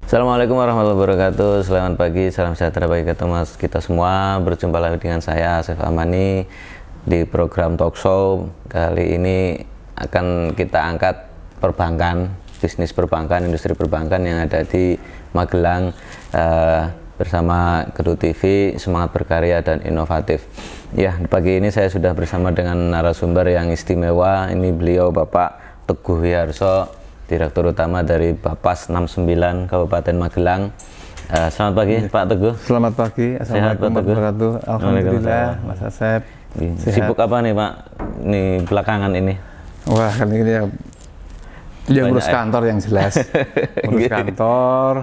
Assalamualaikum warahmatullahi wabarakatuh. Selamat pagi, salam sejahtera bagi kita semua. Berjumpa lagi dengan saya, Asef Amani, di program talk show. Kali ini akan kita angkat perbankan, bisnis perbankan, industri perbankan yang ada di Magelang, bersama Geru TV, semangat berkarya dan inovatif. Ya, pagi ini saya sudah bersama dengan narasumber yang istimewa. Ini beliau Bapak Teguh Wiharso, Direktur Utama dari Bapas 69 Kabupaten Magelang. Selamat pagi Pak Teguh. Selamat pagi. Assalamualaikum warahmatullahi wabarakatuh. Alhamdulillah, Mas Asep. Sibuk apa nih Pak? Nih belakangan ini? Wah, kali ini ya ngurus kantor yang jelas. Ngurus kantor.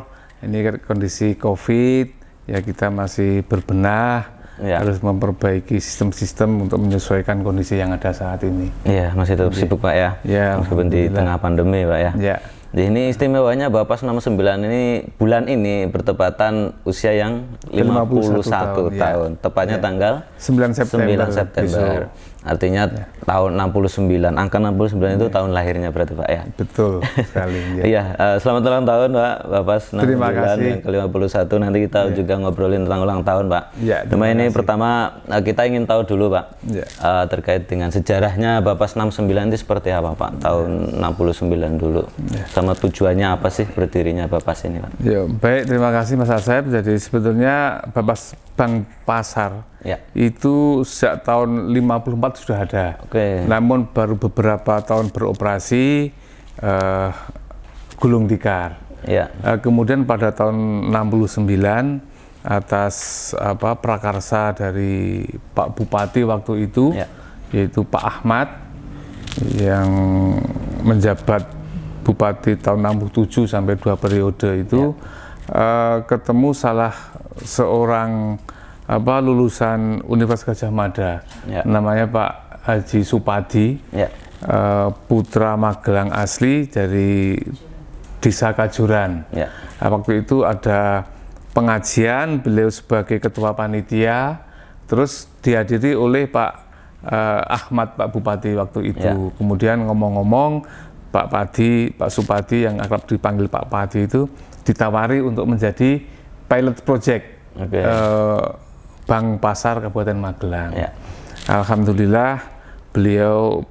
Ini kondisi COVID, ya kita masih berbenah. Ya. Harus memperbaiki sistem-sistem untuk menyesuaikan kondisi yang ada saat ini. Iya, masih tetap sibuk Pak ya? Ya, meskipun di tengah pandemi Pak ya? Ya. Ini istimewanya Bapas 69 ini bulan ini bertepatan usia yang 51 tahun. Ya. Tepatnya tanggal 9 September. Artinya tahun 69, angka 69 itu tahun lahirnya berarti Pak ya? Betul sekali. Iya, selamat ulang tahun Pak, Bapas 69 Terima kasih. yang ke-51. Nanti kita juga ngobrolin tentang ulang tahun Pak. Ya, cuma ini pertama kita ingin tahu dulu Pak, terkait dengan sejarahnya Bapas 69 itu seperti apa Pak, tahun 69 dulu. Sama tujuannya apa sih berdirinya Bapas ini Pak? Ya, baik, terima kasih Mas Asep. Jadi sebetulnya Bapas Bank Pasar itu sejak tahun 54 sudah ada. Namun baru beberapa tahun beroperasi gulung tikar. Kemudian pada tahun 69 atas prakarsa dari Pak Bupati waktu itu, yaitu Pak Ahmad yang menjabat Bupati tahun 67 sampai 2 periode itu, ketemu salah seorang lulusan Universitas Gadjah Mada, namanya Pak Haji Supadi, putra Magelang asli dari Desa Kajuran. Waktu itu ada pengajian, beliau sebagai ketua panitia, terus dihadiri oleh Pak Ahmad, Pak Bupati waktu itu. Kemudian ngomong-ngomong, Pak Supadi yang akrab dipanggil Pak Padi itu ditawari untuk menjadi pilot project Bank Pasar Kabupaten Magelang. Alhamdulillah beliau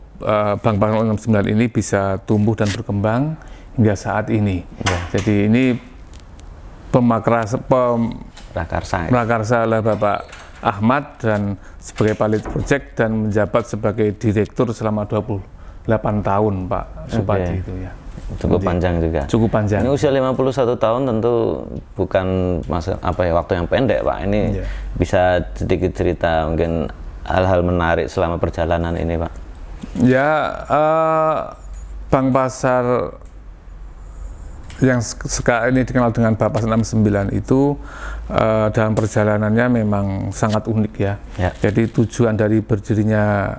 Bank Pasar 69 ini bisa tumbuh dan berkembang hingga saat ini. Jadi ini prakarsa oleh Bapak Ahmad dan sebagai pilot project dan menjabat sebagai direktur selama 28 tahun Pak Supadi itu ya. Cukup panjang juga. Cukup panjang. Ini usia 51 tahun tentu bukan waktu yang pendek Pak. Ini bisa sedikit cerita mungkin hal-hal menarik selama perjalanan ini Pak. Ya, Bank Pasar yang sekarang ini dikenal dengan Bapas 69 itu dalam perjalanannya memang sangat unik ya. Jadi tujuan dari berdirinya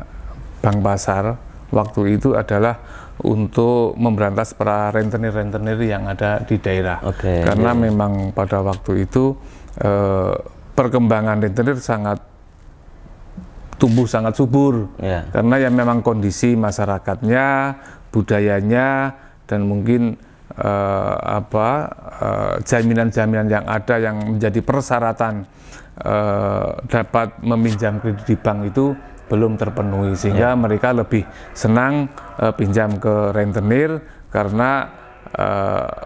Bank Pasar waktu itu adalah untuk memberantas para rentenir-rentenir yang ada di daerah. Karena memang pada waktu itu perkembangan rentenir tumbuh sangat subur. Karena ya memang kondisi masyarakatnya, budayanya, dan mungkin jaminan-jaminan yang ada yang menjadi persyaratan dapat meminjam kredit di bank itu belum terpenuhi, sehingga mereka lebih senang pinjam ke rentenir karena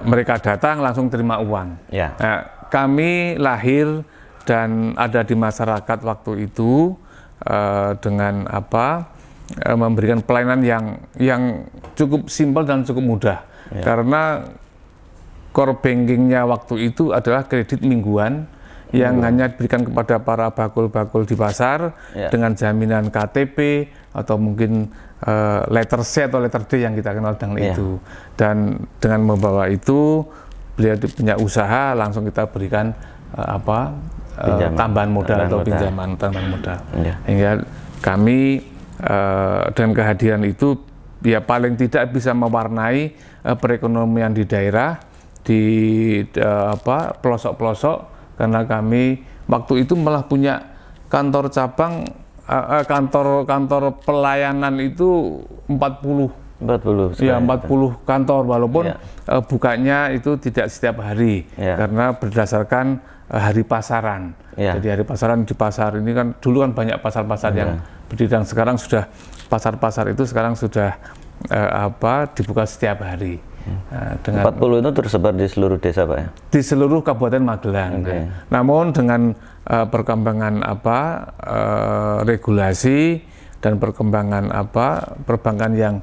mereka datang langsung terima uang. Nah, kami lahir dan ada di masyarakat waktu itu dengan memberikan pelayanan yang cukup simpel dan cukup mudah. Karena core bankingnya waktu itu adalah kredit mingguan yang hanya diberikan kepada para bakul-bakul di pasar dengan jaminan KTP atau mungkin letter C atau letter D yang kita kenal dengan itu. Dan dengan membawa itu, beliau punya usaha, langsung kita berikan tambahan modal atau pinjaman tambahan modal. Hingga kami dengan kehadiran itu ya paling tidak bisa mewarnai perekonomian di daerah, di pelosok-pelosok. Karena kami waktu itu malah punya kantor cabang, kantor pelayanan itu 40 40. Ya, 40 kantor, walaupun bukanya itu tidak setiap hari, karena berdasarkan hari pasaran. Jadi hari pasaran di pasar ini kan dulu kan banyak pasar-pasar yang berdiri, dan sekarang sudah pasar-pasar itu sekarang sudah dibuka setiap hari. Dengan 40 itu tersebar di seluruh desa, Pak ya? Di seluruh Kabupaten Magelang. Namun dengan perkembangan regulasi dan perkembangan perbankan yang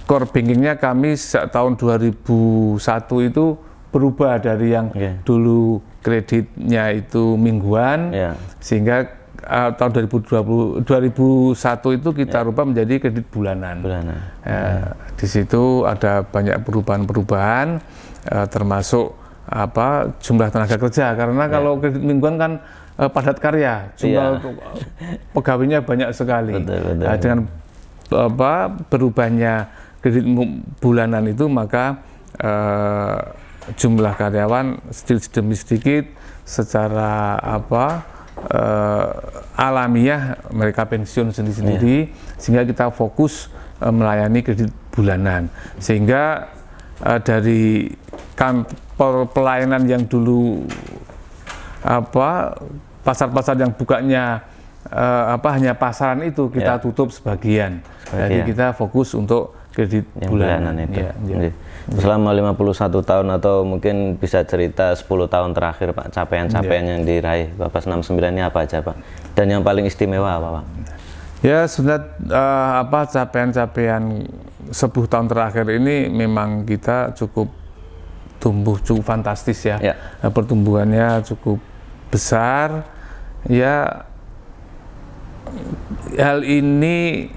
core bankingnya kami sejak tahun 2001 itu berubah dari yang dulu kreditnya itu mingguan, sehingga tahun 2001 itu kita rubah menjadi kredit bulanan. Di situ ada banyak perubahan-perubahan, termasuk jumlah tenaga kerja, karena kalau kredit mingguan kan padat karya, jumlah pegawainya banyak sekali. Dengan berubahnya kredit bulanan itu, maka jumlah karyawan sedikit demi sedikit secara alamiah mereka pensiun sendiri-sendiri, sehingga kita fokus melayani kredit bulanan. Sehingga dari kantor pelayanan yang dulu pasar-pasar yang bukanya hanya pasaran itu kita tutup sebagian. Jadi kita fokus untuk kredit bulanan itu. Selama 51 tahun atau mungkin bisa cerita 10 tahun terakhir, Pak, capaian-capaian yang diraih Bapak 69 ini apa aja, Pak? Dan yang paling istimewa apa, Pak? Ya, sebenarnya capaian-capaian 10 tahun terakhir ini memang kita cukup cukup fantastis ya. Pertumbuhannya cukup besar. Ya, hal ini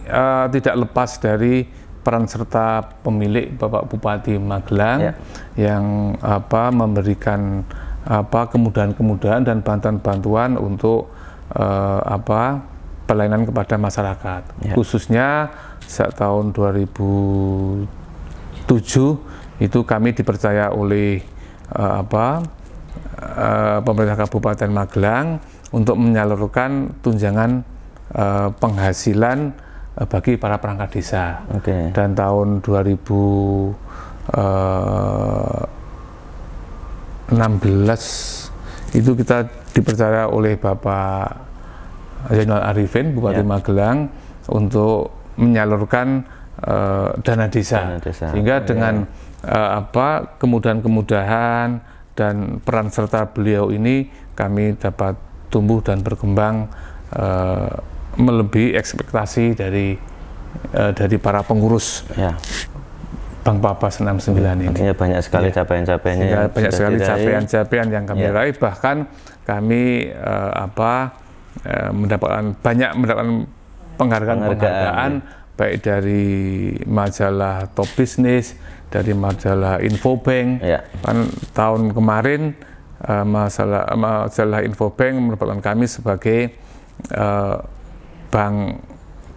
tidak lepas dari peran serta pemilik Bapak Bupati Magelang yang memberikan kemudahan-kemudahan dan bantuan-bantuan untuk pelayanan kepada masyarakat. Khususnya sejak tahun 2007 itu kami dipercaya oleh pemerintah Kabupaten Magelang untuk menyalurkan tunjangan penghasilan bagi para perangkat desa. Dan tahun 2016 itu kita dipercaya oleh Bapak Zainal Arifin, Bupati Magelang, untuk menyalurkan dana desa. Sehingga dengan kemudahan-kemudahan dan peran serta beliau ini, kami dapat tumbuh dan berkembang melebihi ekspektasi dari para pengurus Bank Papas 69 ini. Artinya banyak sekali capaian-capaiannya. Banyak sekali capaian-capaian yang kami raih, bahkan kami mendapatkan penghargaan baik dari majalah Top Business, dari majalah Infobank. Kan tahun kemarin majalah Infobank menempatkan kami sebagai bank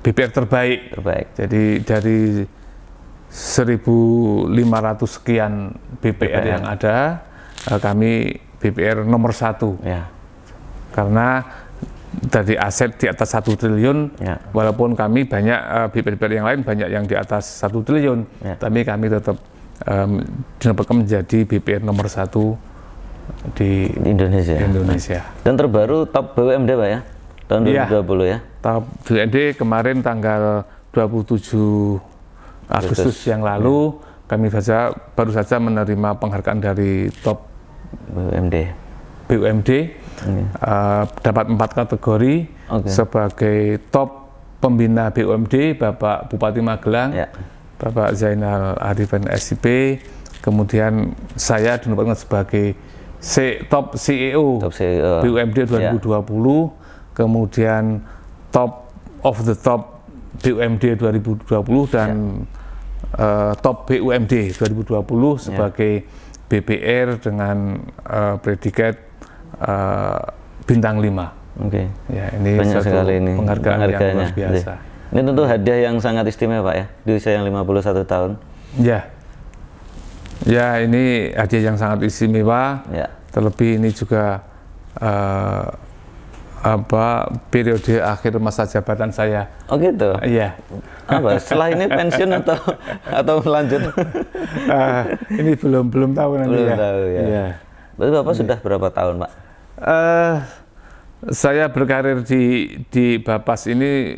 BPR terbaik. Jadi dari 1.500 sekian BPR yang ada, kami BPR nomor 1. Karena dari aset di atas 1 triliun, walaupun kami banyak BPR yang lain banyak yang di atas 1 triliun, tapi kami tetap dinobatkan menjadi BPR nomor 1 di Indonesia. Dan terbaru top BUMD, Pak ya? Tahun 2020 ya? Top BUMD kemarin tanggal 27 Agustus yang lalu, kami baru saja menerima penghargaan dari top BUMD. Dapat 4 kategori. Sebagai top pembina BUMD, Bapak Bupati Magelang, Bapak Zainal Arifin SIP. Kemudian saya dinobatkan sebagai top CEO BUMD 2020. Kemudian top of the top BUMD 2020 dan top BUMD 2020 sebagai BPR dengan predikat bintang 5. Ya, ini banyak sekali ini penghargaan yang luar biasa. Ini tentu hadiah yang sangat istimewa, Pak ya, di usia yang 51 tahun. Ya, ini hadiah yang sangat istimewa. Terlebih ini juga periode akhir masa jabatan saya. Oh gitu. Iya. Apa? Setelah ini pensiun atau lanjut? Ini belum tahu nanti. Belum ya. tahu ya. Iya. Berarti Bapak sudah berapa tahun, Pak? Saya berkarir di Bapas ini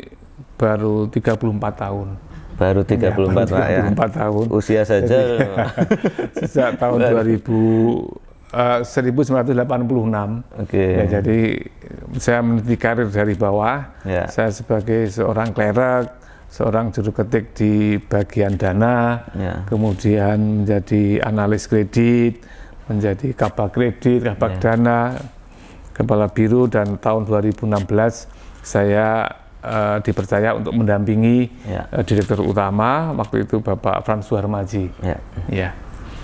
baru 34 tahun. Baru 34 ya, Pak ya. 34 tahun. Usia saja. Sejak tahun 1986. Oke. Ya, jadi saya meniti karir dari bawah. Ya. Saya sebagai seorang klerek, seorang juru ketik di bagian dana, Ya. kemudian menjadi analis kredit, menjadi kabak kredit, kabak dana, kepala biro, dan tahun 2016 saya dipercaya untuk mendampingi direktur utama waktu itu Bapak Frans Suharmaji. Ya,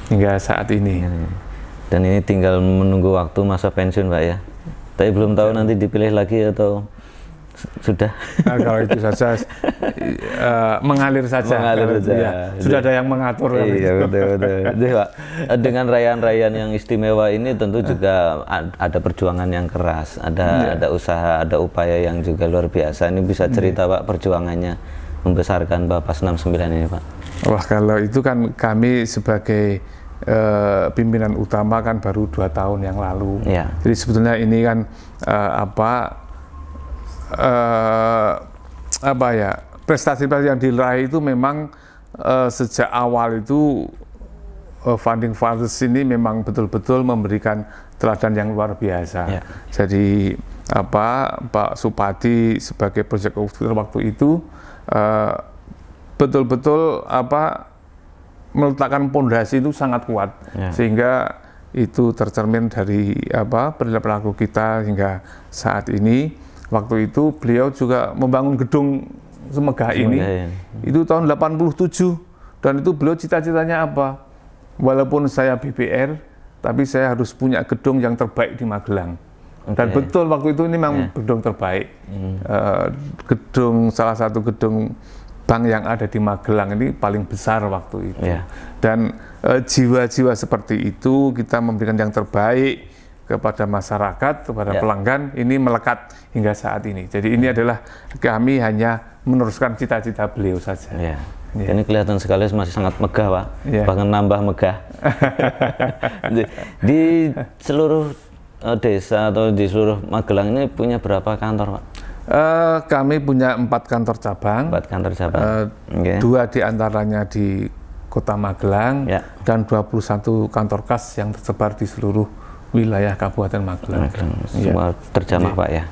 hingga saat ini. Dan ini tinggal menunggu waktu masa pensiun, Pak ya. Tapi belum tahu nanti dipilih lagi atau sudah. Nah, kalau itu saja mengalir saja. Mengalir saja. Ya, sudah ada yang mengatur. Iya, betul. Jadi, Pak, dengan rayaan-rayaan yang istimewa ini tentu juga ada perjuangan yang keras, ada usaha, ada upaya yang juga luar biasa. Ini bisa cerita Pak perjuangannya membesarkan Bapas 69 ini, Pak. Wah, kalau itu kan kami sebagai pimpinan utama kan baru 2 tahun yang lalu. Ya. Jadi sebetulnya ini kan prestasi yang diraih itu memang sejak awal itu Founding Fathers ini memang betul-betul memberikan teladan yang luar biasa. Ya. Jadi Pak Supadi sebagai project officer waktu itu betul-betul meletakkan pondasi itu sangat kuat, sehingga itu tercermin dari perilaku kita hingga saat ini. Waktu itu beliau juga membangun gedung semegah ini, itu tahun 87, dan itu beliau cita-citanya apa? Walaupun saya BPR, tapi saya harus punya gedung yang terbaik di Magelang. Dan betul waktu itu ini memang gedung terbaik. Salah satu gedung bank yang ada di Magelang ini paling besar waktu itu. Dan jiwa-jiwa seperti itu kita memberikan yang terbaik kepada masyarakat, kepada pelanggan, ini melekat hingga saat ini. Jadi ini adalah kami hanya meneruskan cita-cita beliau saja. Ini kelihatan sekali masih sangat megah, Pak. Bahkan nambah megah. Di seluruh desa atau di seluruh Magelang ini punya berapa kantor, Pak? Kami punya 4 kantor cabang. 4 kantor cabang. 2 diantaranya di Kota Magelang, dan 21 kantor kas yang tersebar di seluruh wilayah Kabupaten Magelang. Semua terjamah, Pak ya?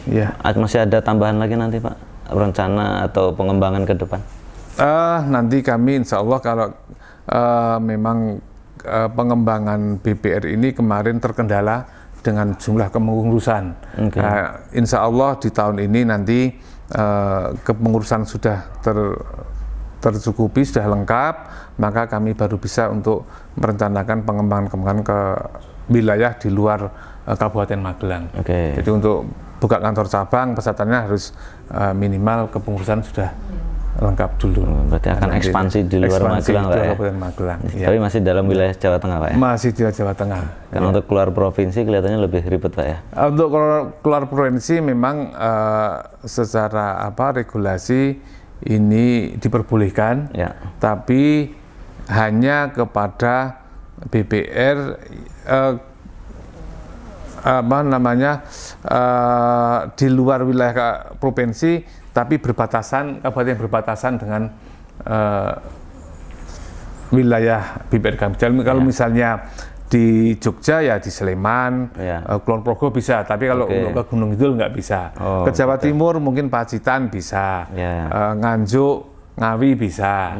Iya. Masih ada tambahan lagi nanti, Pak? Rencana atau pengembangan ke depan? Nanti kami insya Allah kalau memang pengembangan BPR ini kemarin terkendala dengan jumlah kepengurusan. Insya Allah di tahun ini nanti kepengurusan sudah tercukupi, sudah lengkap, maka kami baru bisa untuk merencanakan pengembangan ke wilayah di luar Kabupaten Magelang. Jadi untuk buka kantor cabang, pesertanya harus minimal kepengurusan sudah lengkap dulu. Berarti akan ekspansi di luar Magelang, Pak ya? Kabupaten Magelang. Tapi masih dalam wilayah Jawa Tengah, Pak ya? Masih di Jawa Tengah. Karena untuk keluar provinsi kelihatannya lebih ribet, Pak ya? Untuk keluar provinsi memang secara regulasi ini diperbolehkan, tapi hanya kepada BPR di luar wilayah provinsi, tapi kabupaten yang berbatasan dengan wilayah BPR kami. Kalau misalnya di Jogja ya di Sleman, Kulon Progo bisa, tapi kalau untuk ke Gunung Kidul nggak bisa. Ke Jawa Timur mungkin Pacitan bisa, Nganjuk, Ngawi bisa.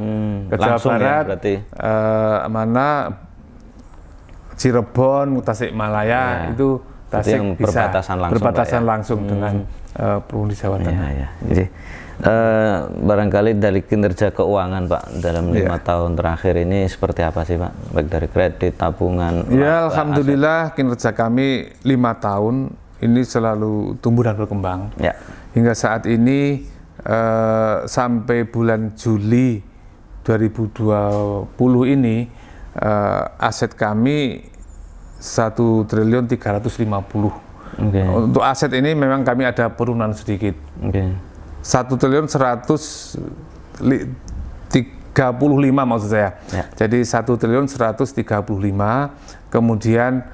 Ke Jawa Barat Cirebon, Tasikmalaya itu Tasik yang bisa berbatasan langsung dengan Provinsi Jawa Tengah. Jadi barangkali dari kinerja keuangan, Pak, dalam 5 tahun terakhir ini seperti apa sih, Pak? Baik dari kredit, tabungan. Alhamdulillah kinerja kami 5 tahun ini selalu tumbuh dan berkembang. Hingga saat ini sampai bulan Juli 2020 ini aset kami 1.350.000.000 Untuk aset ini memang kami ada penurunan sedikit. 1.135 maksud saya. Jadi 1.135. Kemudian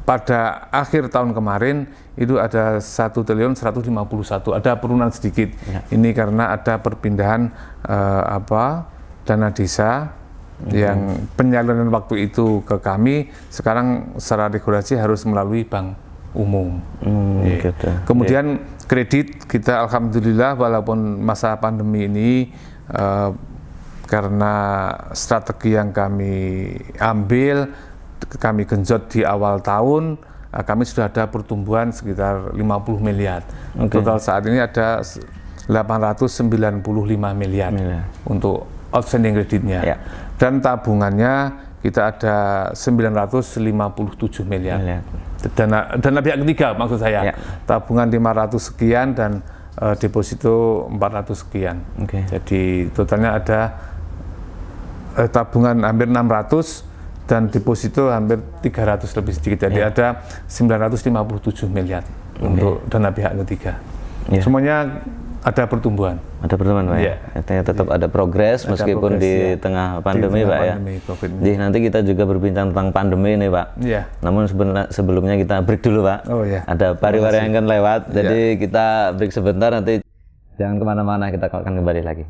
pada akhir tahun kemarin itu ada 1.151. Ada penurunan sedikit. Ini karena ada perpindahan dana desa yang penyaluran waktu itu ke kami, sekarang secara regulasi harus melalui bank umum. Kemudian kredit kita alhamdulillah walaupun masa pandemi ini karena strategi yang kami ambil, kami genjot di awal tahun, kami sudah ada pertumbuhan sekitar 50 miliar. Total saat ini ada 895 miliar untuk outstanding kreditnya. Dan tabungannya kita ada 957 miliar. Dana pihak ketiga maksud saya. Tabungan 500 sekian dan deposito 400 sekian. Jadi totalnya ada tabungan hampir 600 dan deposito hampir 300 lebih sedikit. Jadi ada 957 miliar untuk dana pihak ketiga. Semuanya ada pertumbuhan. Ada pertumbuhan, Pak. Artinya tetap ada progres meskipun di tengah pandemi, Pak, ya. Jadi nanti kita juga berbincang tentang pandemi ini, Pak. Namun sebelumnya kita break dulu, Pak. Ada pariwara yang akan lewat, jadi kita break sebentar, nanti jangan kemana-mana, kita akan kembali lagi.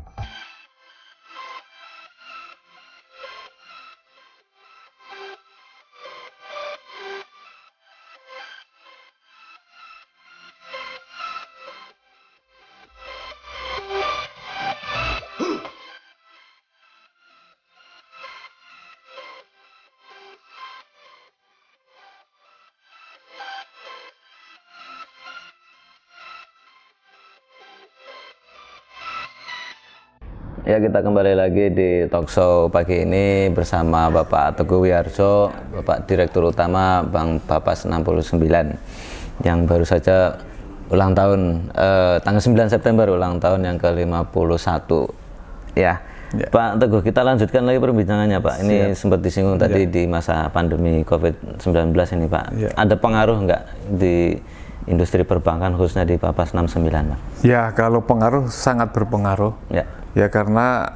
Ya, kita kembali lagi di talkshow pagi ini bersama Bapak Teguh Wiyarjo, Bapak Direktur Utama Bank Bapas 69 yang baru saja ulang tahun, tanggal 9 September ulang tahun yang ke-51 ya. Pak Teguh, kita lanjutkan lagi perbincangannya, Pak. Ini sempat disinggung tadi di masa pandemi COVID-19 ini, Pak. Ada pengaruh nggak di industri perbankan khususnya di Bapas 69, Pak? Ya, kalau pengaruh sangat berpengaruh. Ya karena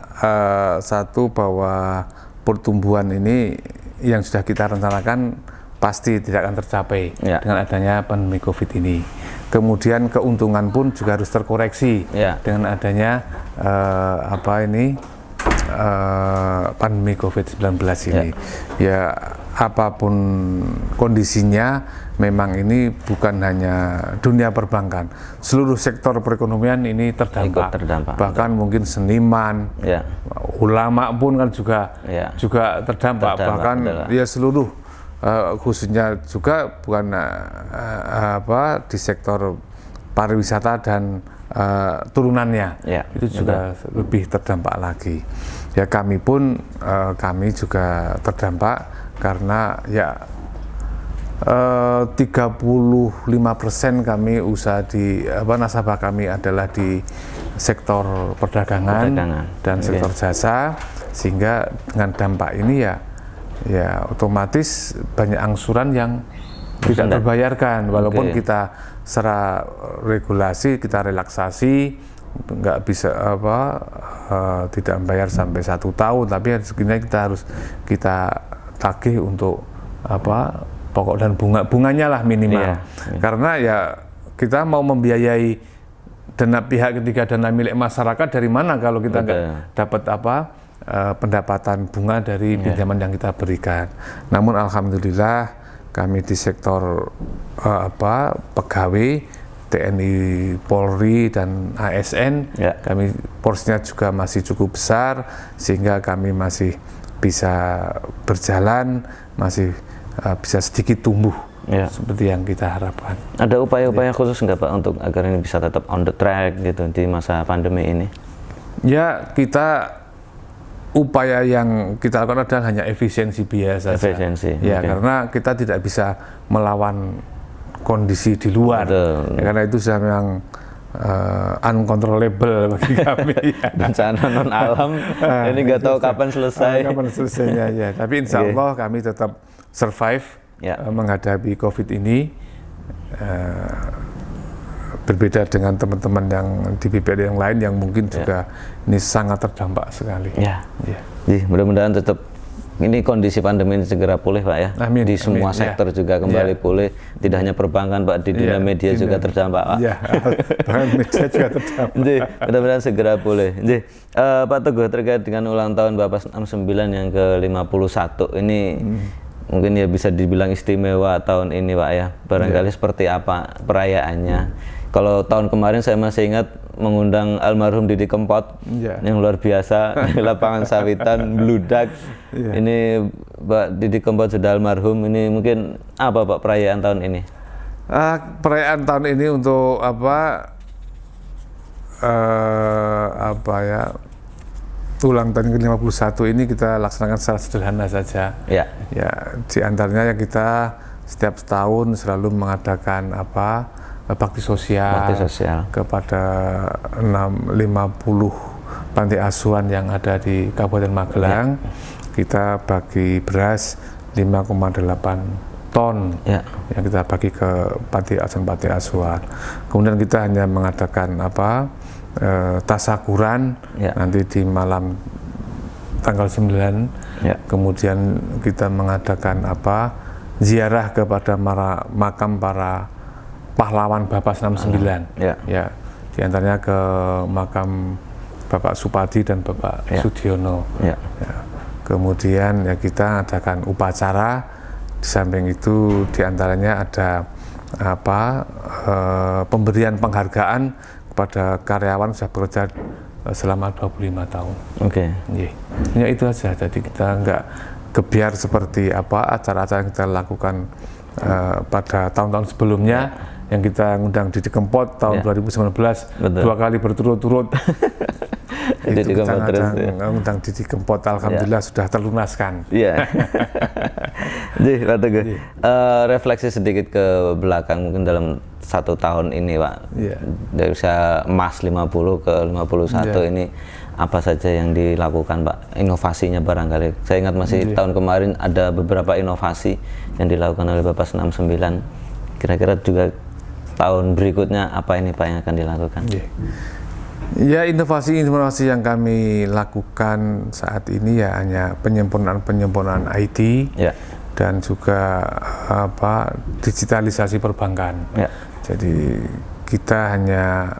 satu bahwa pertumbuhan ini yang sudah kita rencanakan pasti tidak akan tercapai dengan adanya pandemi COVID ini. Kemudian keuntungan pun juga harus terkoreksi dengan adanya pandemi COVID-19 ini. Ya apapun kondisinya, memang ini bukan hanya dunia perbankan, seluruh sektor perekonomian ini terdampak. Bahkan mungkin seniman, ulama pun kan juga terdampak. Bahkan ya seluruh khususnya juga bukan di sektor pariwisata dan turunannya itu juga lebih terdampak lagi. Ya kami pun kami juga terdampak karena ya 35% kami usaha di nasabah kami adalah di sektor perdagangan dan sektor jasa, sehingga dengan dampak ini ya otomatis banyak angsuran yang tidak terbayarkan walaupun kita secara regulasi kita relaksasi nggak bisa tidak membayar sampai 1 tahun, tapi sebenarnya kita harus tagih untuk pokok dan bunganya lah minimal. Karena ya kita mau membiayai dana pihak ketiga, dana milik masyarakat dari mana kalau kita nggak dapat pendapatan bunga dari pinjaman yang kita berikan. Namun alhamdulillah kami di sektor pegawai TNI, Polri dan ASN kami porsinya juga masih cukup besar sehingga kami masih bisa berjalan, masih bisa sedikit tumbuh seperti yang kita harapkan. Ada upaya-upaya khusus nggak, Pak, untuk agar ini bisa tetap on the track gitu di masa pandemi ini? Ya, upaya yang kita lakukan adalah hanya efisiensi biasa. Karena kita tidak bisa melawan kondisi di luar. Karena itu sudah memang uncontrollable bagi kami. Bencana non alam ini nggak tahu kapan selesai. Kapan selesainya Tapi insya Allah kami tetap survive menghadapi COVID ini. Berbeda dengan teman-teman yang di BPR yang lain yang mungkin juga ini sangat terdampak sekali. Mudah-mudahan tetap ini kondisi pandemi ini segera pulih Pak ya. Amin, di semua sektor juga kembali pulih. Tidak hanya perbankan Pak, di dunia media juga terdampak Pak. Media juga terdampak. Mudah-mudahan segera pulih. Pak Teguh, terkait dengan ulang tahun Bapak 69 yang ke-51 ini mungkin ya bisa dibilang istimewa tahun ini Pak ya. Barangkali seperti apa perayaannya? Kalau tahun kemarin saya masih ingat mengundang almarhum Didi Kempot yang luar biasa di lapangan Sawitan bludak. Ini Pak Didi Kempot sudah almarhum. Ini mungkin apa Pak perayaan tahun ini? Perayaan tahun ini untuk ulang tahun ke-51 ini kita laksanakan secara sederhana saja. Ya, di antaranya kita setiap tahun selalu mengadakan bakti sosial kepada 50 panti asuhan yang ada di Kabupaten Magelang. Kita bagi beras 5,8 ton yang kita bagi ke panti asuhan. Kemudian kita hanya mengadakan tasakuran nanti di malam tanggal 9. Kemudian kita mengadakan ziarah kepada makam para pahlawan Bapak 69. Di antaranya ke makam Bapak Supadi dan Bapak Sudiono. Kemudian kita adakan upacara. Di samping itu di antaranya ada pemberian penghargaan kepada karyawan sudah bekerja selama 25 tahun. Ya itu aja. Jadi kita nggak gebiar seperti acara-acara yang kita lakukan pada tahun-tahun sebelumnya. Yang kita ngundang Didi Kempot tahun 2019 2 kali berturut-turut. Itu kita ngundang Didi Kempot, alhamdulillah sudah terlunaskan. Pak Teguh, refleksi sedikit ke belakang mungkin dalam 1 tahun ini Pak, dari usia emas 50 ke 51 ini apa saja yang dilakukan Pak, inovasinya barangkali. Saya ingat masih tahun kemarin ada beberapa inovasi yang dilakukan oleh Bapak 69. Kira-kira juga tahun berikutnya apa ini Pak yang akan dilakukan? Ya, inovasi-inovasi yang kami lakukan saat ini ya hanya penyempurnaan IT dan juga digitalisasi perbankan. Jadi kita hanya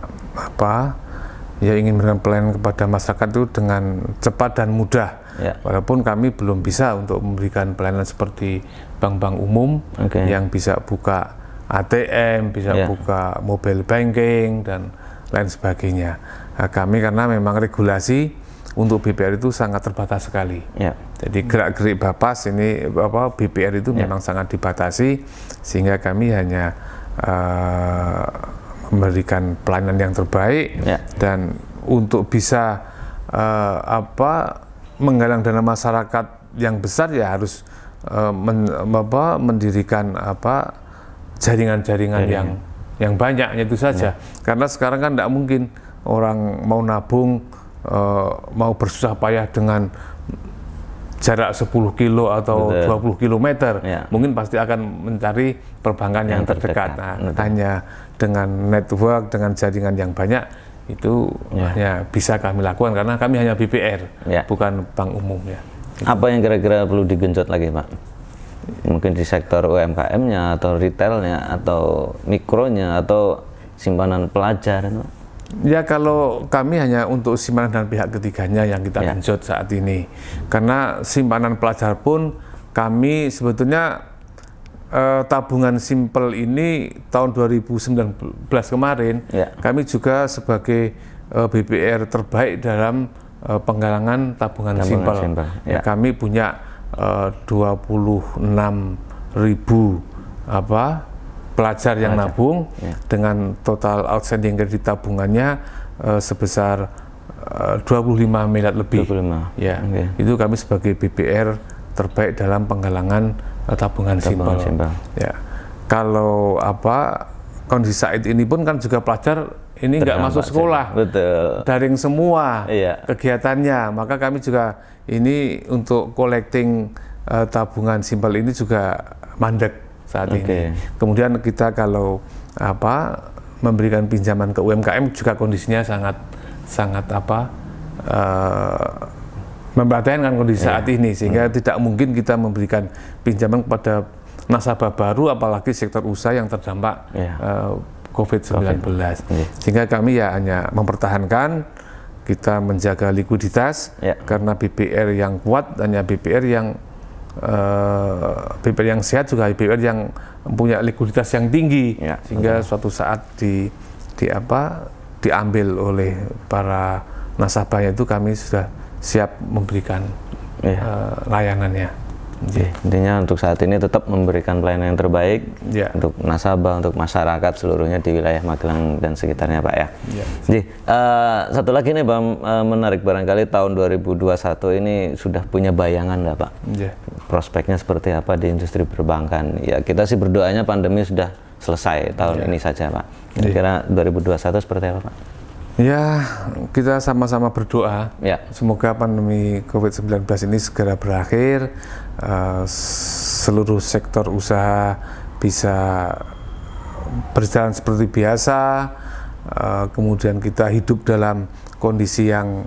ingin memberikan pelayanan kepada masyarakat itu dengan cepat dan mudah. Walaupun kami belum bisa untuk memberikan pelayanan seperti bank-bank umum yang bisa buka ATM, bisa buka mobile banking dan lain sebagainya. Kami karena memang regulasi untuk BPR itu sangat terbatas sekali. Jadi gerak-gerik Bapas ini BPR itu memang sangat dibatasi, sehingga kami hanya memberikan pelayanan yang terbaik dan untuk bisa menggalang dana masyarakat yang besar ya harus mendirikan jaringan-jaringan yang banyak, itu saja. Karena sekarang kan tidak mungkin orang mau nabung, mau bersusah payah dengan jarak 10 kilo atau 20 kilometer. Mungkin pasti akan mencari perbankan yang terdekat. Hanya dengan network, dengan jaringan yang banyak, itu hanya bisa kami lakukan karena kami hanya BPR, bukan bank umum. Apa yang kira-kira perlu digenjot lagi Pak? Mungkin di sektor UMKM-nya atau retailnya atau mikronya atau simpanan pelajar? Ya, kalau kami hanya untuk simpanan dan pihak ketiganya yang kita genjot saat ini, karena simpanan pelajar pun kami sebetulnya tabungan simpel ini tahun 2019 kemarin kami juga sebagai BPR terbaik dalam penggalangan tabungan simpel. Kami punya 26.000 pelajar yang nabung dengan total outstanding kredit tabungannya sebesar 25 miliar lebih. Itu kami sebagai BPR terbaik dalam penggalangan tabungan simpel. Kalau kondisi saat ini pun kan juga pelajar ini nggak masuk sekolah, daring semua kegiatannya, maka kami juga ini untuk collecting tabungan simpel ini juga mandek saat ini. Kemudian kita kalau memberikan pinjaman ke UMKM juga kondisinya sangat memprihatinkan kondisi saat ini, sehingga tidak mungkin kita memberikan pinjaman kepada nasabah baru, apalagi sektor usaha yang terdampak COVID-19. Sehingga kami ya hanya mempertahankan, kita menjaga likuiditas, karena BPR yang kuat hanya BPR yang sehat, juga BPR yang punya likuiditas yang tinggi, sehingga suatu saat diambil oleh para nasabahnya itu kami sudah siap memberikan layanannya. Intinya untuk saat ini tetap memberikan pelayanan yang terbaik untuk nasabah, untuk masyarakat seluruhnya di wilayah Magelang dan sekitarnya, Pak ya. Satu lagi nih Pak, menarik, barangkali tahun 2021 ini sudah punya bayangan nggak Pak? Prospeknya seperti apa di industri perbankan? Ya kita sih berdoanya pandemi sudah selesai tahun ini saja Pak. Kira-kira 2021 seperti apa Pak? Ya, kita sama-sama berdoa. Semoga pandemi COVID-19 ini segera berakhir, seluruh sektor usaha bisa berjalan seperti biasa, kemudian kita hidup dalam kondisi yang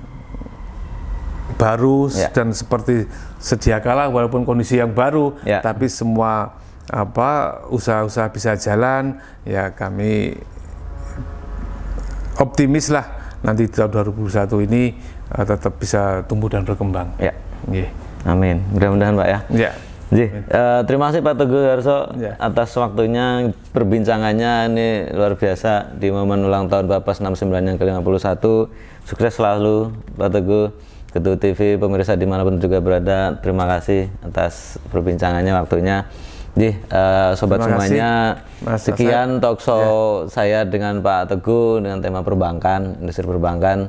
baru dan seperti sedia kala, walaupun kondisi yang baru, tapi semua usaha-usaha bisa jalan. Ya kami optimis lah nanti tahun 2021 ini tetap bisa tumbuh dan berkembang. Amin. Mudah-mudahan Pak ya. Terima kasih Pak Teguh Harso atas waktunya, perbincangannya ini luar biasa di momen ulang tahun Bapas 69 yang ke-51. Sukses selalu Pak Teguh, Ketua TV, pemirsa dimanapun juga berada. Terima kasih atas perbincangannya, waktunya. Sobat semuanya, sekian talkshow saya dengan Pak Teguh dengan tema perbankan, industri perbankan.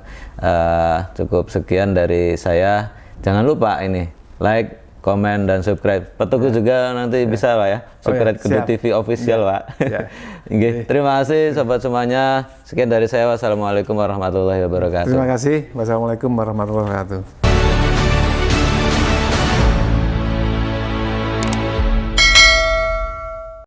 Cukup sekian dari saya. Jangan lupa ini like, komen, dan subscribe. Pak Teguh juga nanti bisa Pak ya, subscribe Ketua TV official Pak. Terima kasih sobat semuanya. Sekian dari saya. Wassalamualaikum warahmatullahi wabarakatuh. Terima kasih. Wassalamualaikum warahmatullahi wabarakatuh.